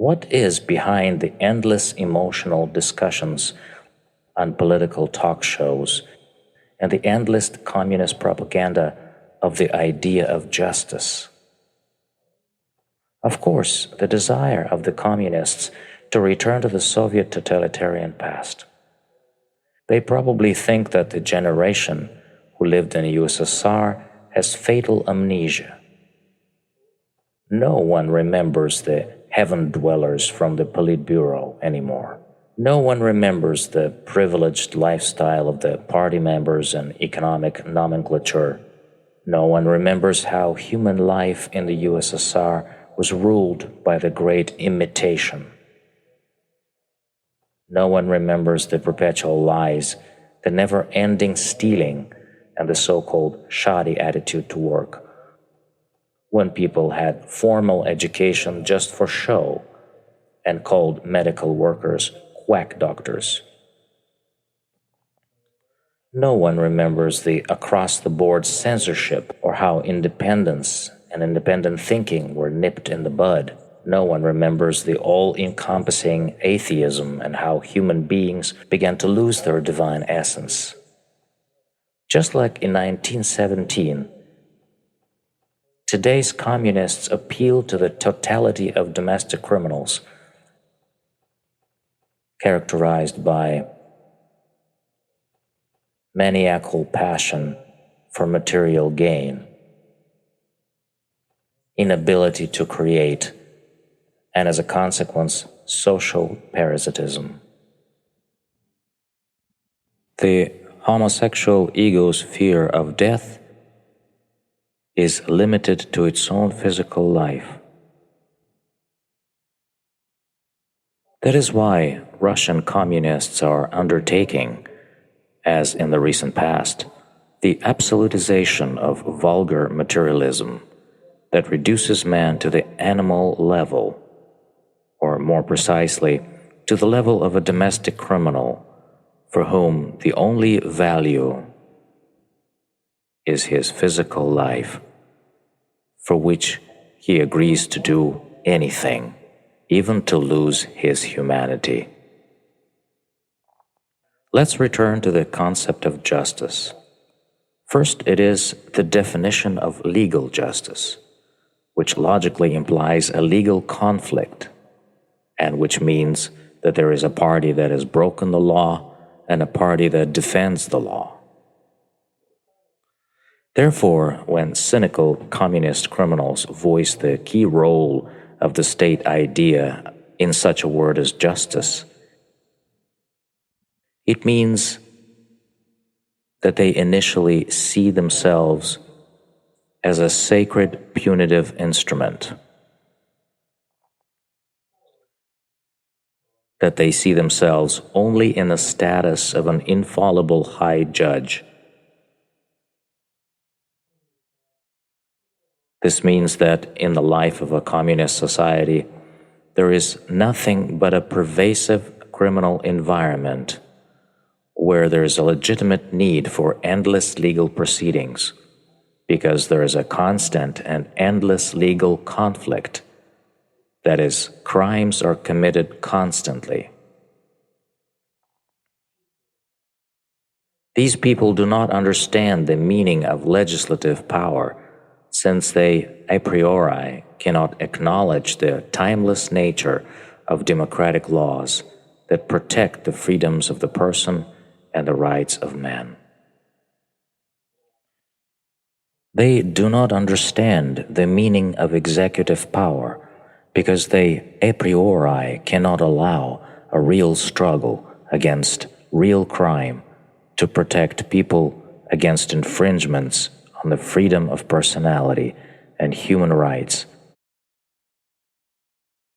What is behind the endless emotional discussions on political talk shows and the endless communist propaganda of the idea of justice? Of course, the desire of the communists to return to the Soviet totalitarian past. They probably think that the generation who lived in the USSR has fatal amnesia. No one remembers the heaven dwellers from the Politburo anymore. No one remembers the privileged lifestyle of the party members and economic nomenclature. No one remembers how human life in the USSR was ruled by the great Imitation. No one remembers the perpetual lies, the never-ending stealing, and the so-called shoddy attitude to work, when people had formal education just for show and called medical workers quack doctors. No one remembers the across-the-board censorship or how independence and independent thinking were nipped in the bud. No one remembers the all-encompassing atheism and how human beings began to lose their divine essence. Just like in 1917, today's communists appeal to the totality of domestic criminals, characterized by maniacal passion for material gain, inability to create, and as a consequence, social parasitism. The homosexual ego's fear of death is limited to its own physical life. That is why Russian communists are undertaking, as in the recent past, the absolutization of vulgar materialism that reduces man to the animal level, or more precisely, to the level of a domestic criminal for whom the only value is his physical life, for which he agrees to do anything, even to lose his humanity. Let's return to the concept of justice. First, it is the definition of legal justice, which logically implies a legal conflict, and which means that there is a party that has broken the law and a party that defends the law. Therefore, when cynical communist criminals voice the key role of the state idea in such a word as justice, it means that they initially see themselves as a sacred punitive instrument, that they see themselves only in the status of an infallible high judge. This means that in the life of a communist society, there is nothing but a pervasive criminal environment where there is a legitimate need for endless legal proceedings, because there is a constant and endless legal conflict. That is, crimes are committed constantly. These people do not understand the meaning of legislative power, since they a priori cannot acknowledge the timeless nature of democratic laws that protect the freedoms of the person and the rights of man. They do not understand the meaning of executive power because they a priori cannot allow a real struggle against real crime to protect people against infringements on the freedom of personality and human rights